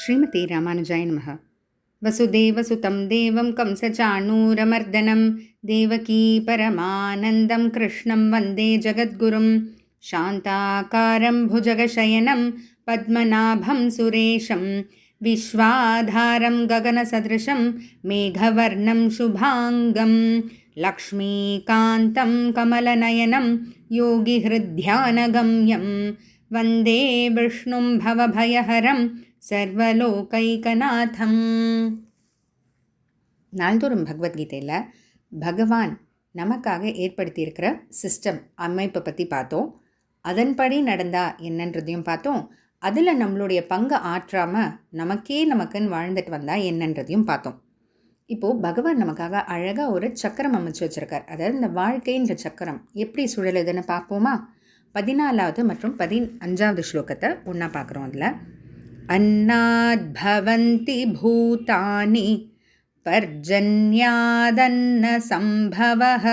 ஸ்ரீமதி ராமானுஜாய நமः. வசுதேவசுதம் தேவம் கம்சச்சாணூரமர்தனம் தேவகீ பரமானந்தம் கிருஷ்ணம் வந்தே ஜகத்குரும் சாந்தாகாரம் புஜகசயனம் பத்மநாபம் சுரேஷம் விஸ்வாதாரம் ககனசதிருஷம் மேகவர்ணம் சுபாங்கம் லக்ஷ்மீகாந்தம் கமலநயனம் யோகிஹ்ருத்யானகம்யம் வந்தே விஷ்ணும் பவபயஹரம் சர்வலோகைகநாதம். நாள்தோறும் பகவத்கீதையில் பகவான் நமக்காக ஏற்படுத்தியிருக்கிற சிஸ்டம் அமைப்பை பற்றி பார்த்தோம். அதன்படி நடந்தால் என்னன்றதையும் பார்த்தோம். அதில் நம்மளுடைய பங்கு ஆற்றாமல் நமக்குன்னு வாழ்ந்துட்டு வந்தால் என்னன்றதையும் பார்த்தோம். இப்போது பகவான் நமக்காக அழகாக ஒரு சக்கரம் அமைச்சு வச்சுருக்கார். அதாவது இந்த வாழ்க்கைன்ற சக்கரம் எப்படி சுழலுதுன்னு பார்ப்போமா? 14வது மற்றும் 15வது ஸ்லோகத்தை ஒன்றா பார்க்குறோம். அதில் अन्नाद् भवन्ति भूतानि पर्जन्यादन्न सम्भवः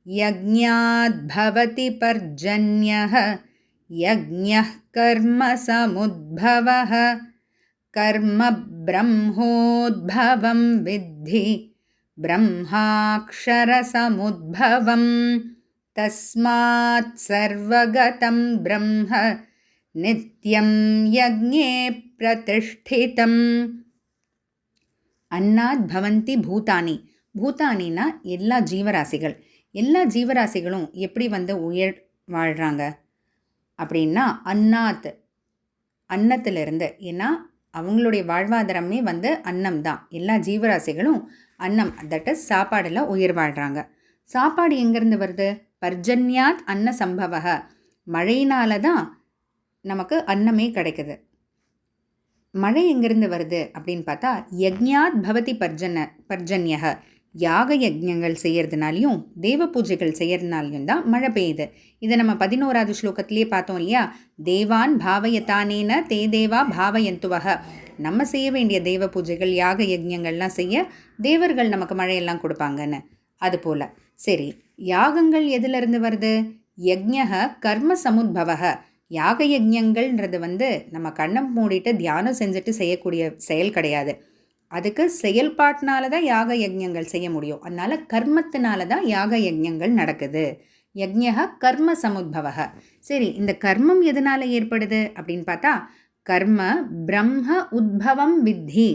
यज्ञाद् भवति पर्जन्यः यज्ञः कर्म समुद्भवः कर्म ब्रह्मोद्भवं विद्धि ब्रह्माक्षरसमुद्भवं तस्मात् सर्वगतं ब्रह्म நித்யம் யக்ஞே பிரதிஷ்டிதம். அன்னாத் பவந்தி பூதானி. பூதானின்னா எல்லா ஜீவராசிகளும் எப்படி உயிர் வாழ்கிறாங்க அப்படின்னா அன்னத்திலிருந்து. ஏன்னா அவங்களுடைய வாழ்வாதாரமே அன்னம் தான். எல்லா ஜீவராசிகளும் அன்னம், தட் இஸ் சாப்பாடில் உயிர் வாழ்கிறாங்க. சாப்பாடு எங்கேருந்து வருது? பர்ஜன்யாத் அன்ன சம்பவக. மழையினால தான் நமக்கு அன்னமே கிடைக்குது. மழை எங்கிருந்து வருது அப்படின்னு பார்த்தா யக்ஞாத் பவதி பர்ஜன்யக. யாக யஜ்ஞங்கள் செய்யறதுனாலையும் தேவ பூஜைகள் செய்யறதுனாலையும் தான் மழை பெய்யுது. இதை நம்ம 11வது ஸ்லோகத்திலே பார்த்தோம் இல்லையா? தேவான் பாவயத்தானேன தே தேவா பாவயந்துவக. நம்ம செய்ய வேண்டிய தேவ பூஜைகள் யாக யஜ்ஞங்கள்லாம் செய்ய தேவர்கள் நமக்கு மழையெல்லாம் கொடுப்பாங்கன்னு. அதுபோல் சரி, யாகங்கள் எதிலிருந்து வருது? யக்ஞக கர்ம சமுத்பவக. யாக யஜ்ஞங்கள்ன்றது நம்ம கண்ணம் மூடிட்டு தியானம் செஞ்சுட்டு செய்யக்கூடிய செயல் கிடையாது. அதுக்கு செயல்பாட்டினால தான் யாக யஜ்ஞங்கள் செய்ய முடியும். அதனால் கர்மத்தினால தான் யாக யஜ்ஞங்கள் நடக்குது. யஜ்ஞக கர்ம சமுத்பவக. சரி, இந்த கர்மம் எதனால் ஏற்படுது அப்படின்னு பார்த்தா கர்ம பிரம்ம உத்பவம் வித்தி.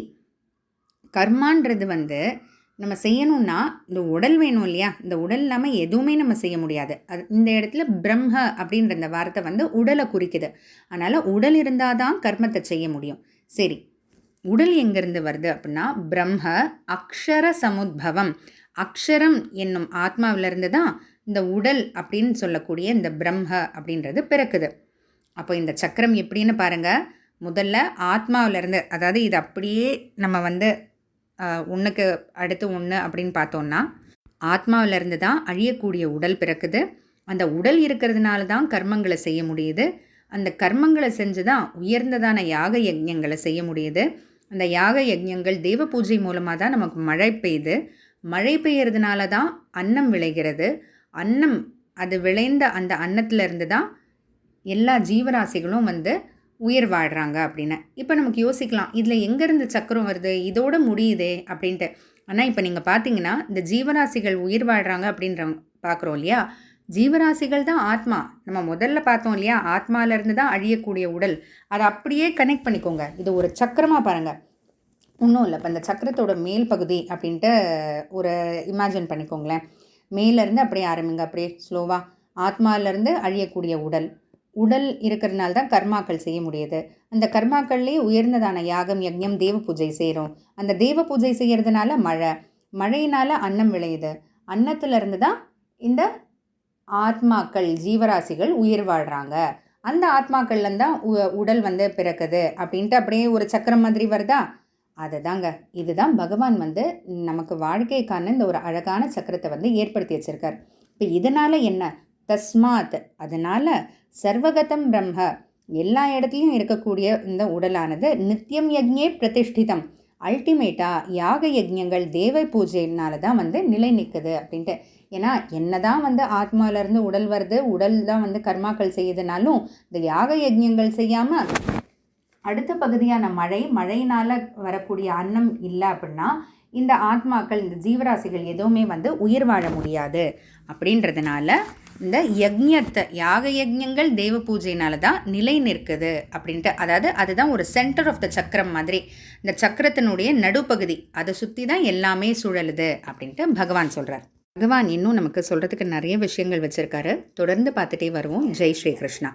கர்மான்றது நம்ம செய்யணும்னா இந்த உடல் வேணும் இல்லையா? இந்த உடல் இல்லாமல் எதுவுமே நம்ம செய்ய முடியாது. இந்த இடத்துல பிரம்ம அப்படின்ற இந்த வார்த்தை உடலை குறிக்குது. அதனால் உடல் இருந்தால் தான் கர்மத்தை செய்ய முடியும். சரி, உடல் எங்கேருந்து வருது அப்படின்னா பிரம்ம அக்ஷர சமுத்பவம். அக்ஷரம் என்னும் ஆத்மாவிலிருந்து தான் இந்த உடல் அப்படின்னு சொல்லக்கூடிய இந்த பிரம்ம அப்படின்றது பிறக்குது. அப்போ இந்த சக்கரம் எப்படின்னு பாருங்கள். முதல்ல ஆத்மாவிலேருந்து, அதாவது இது அப்படியே நம்ம ஒன்றுக்கு அடுத்து ஒன்று அப்படின்னு பார்த்தோன்னா ஆத்மாவிலேருந்து தான் அழியக்கூடிய உடல் பிறக்குது. அந்த உடல் இருக்கிறதுனால தான் கர்மங்களை செய்ய முடியுது. அந்த கர்மங்களை செஞ்சு தான் உயர்ந்ததான யாக யஜ்ஞங்களை செய்ய முடியுது. அந்த யாக யஜ்ஞங்கள் தேவ பூஜை மூலமாக தான் நமக்கு மழை பெய்யுது. மழை பெய்யறதுனால தான் அன்னம் விளைகிறது. அன்னம் அது விளைந்த அந்த அன்னத்திலேருந்து தான் எல்லா ஜீவராசிகளும் உயிர் வாழ்கிறாங்க அப்படின்னு. இப்போ நமக்கு யோசிக்கலாம், இதில் எங்கேருந்து சக்கரம் வருது, இதோட முடியுதே அப்படின்ட்டு. ஆனால் இப்போ நீங்கள் பார்த்தீங்கன்னா இந்த ஜீவராசிகள் உயிர் வாழ்கிறாங்க அப்படின்ற பார்க்குறோம் இல்லையா? ஜீவராசிகள் தான் ஆத்மா. நம்ம முதல்ல பார்த்தோம் இல்லையா? ஆத்மாவிலேருந்து தான் அழியக்கூடிய உடல். அதை அப்படியே கனெக்ட் பண்ணிக்கோங்க. இது ஒரு சக்கரமாக பாருங்கள். ஒன்றும் இல்லை, இப்போ இந்த சக்கரத்தோட மேல் பகுதி அப்படின்ட்டு ஒரு இமேஜின் பண்ணிக்கோங்களேன். மேலேருந்து அப்படியே ஆரம்பிங்க, அப்படியே ஸ்லோவாக. ஆத்மாவிலேருந்து அழியக்கூடிய உடல் இருக்கிறதுனால தான் கர்மாக்கள் செய்ய முடியுது. அந்த கர்மாக்கள்லேயே உயர்ந்ததான யாகம் யஜ்ஞம் தேவ பூஜை செய்கிறோம். அந்த தேவ பூஜை செய்கிறதுனால மழையினால் அன்னம் விளையுது. அன்னத்திலிருந்து தான் இந்த ஆத்மாக்கள் ஜீவராசிகள் உயிர் வாழ்கிறாங்க. அந்த ஆத்மாக்கள்லேருந்து தான் உடல் பிறக்குது அப்படின்ட்டு அப்படியே ஒரு சக்கரம் மாதிரி வருதா? அதுதாங்க. இதுதான் பகவான் நமக்கு வாழ்க்கைக்கான இந்த ஒரு அழகான சக்கரத்தை ஏற்படுத்தி வச்சிருக்கார். இப்போ இதனால் என்ன? தஸ்மாத், அதனால் சர்வகதம் பிரம்ம, எல்லா இடத்துலையும் இருக்கக்கூடிய இந்த உடலானது நித்தியம் யஜ்ஞே பிரதிஷ்டிதம். அல்டிமேட்டாக யாக யஜ்ஞங்கள் தேவ பூஜையினால தான் நிலை நிற்குது அப்படின்ட்டு. ஏன்னா என்னதான் ஆத்மாவிலேருந்து உடல் வருது, உடல் தான் கர்மாக்கள் செய்யுதுனாலும் இந்த யாக யஜ்ஞங்கள் செய்யாமல் அடுத்த பகுதியான மழையினால் வரக்கூடிய அன்னம் இல்லை அப்படின்னா இந்த ஆத்மாக்கள், இந்த ஜீவராசிகள் எதுவுமே வந்து உயிர் வாழ முடியாது. அப்படின்றதுனால இந்த யாக யஜ்ஞங்கள் தேவ பூஜையினால தான் நிலை நிற்குது அப்படின்ட்டு. அதாவது அதுதான் ஒரு சென்டர் ஆஃப் த சக்கரம் மாதிரி, இந்த சக்கரத்தினுடைய நடுப்பகுதி, அதை சுற்றி தான் எல்லாமே சுழலுது அப்படின்ட்டு பகவான் சொல்கிறார். பகவான் இன்னும் நமக்கு சொல்கிறதுக்கு நிறைய விஷயங்கள் வச்சுருக்காரு. தொடர்ந்து பார்த்துட்டே வருவோம். ஜெய் ஸ்ரீ கிருஷ்ணா.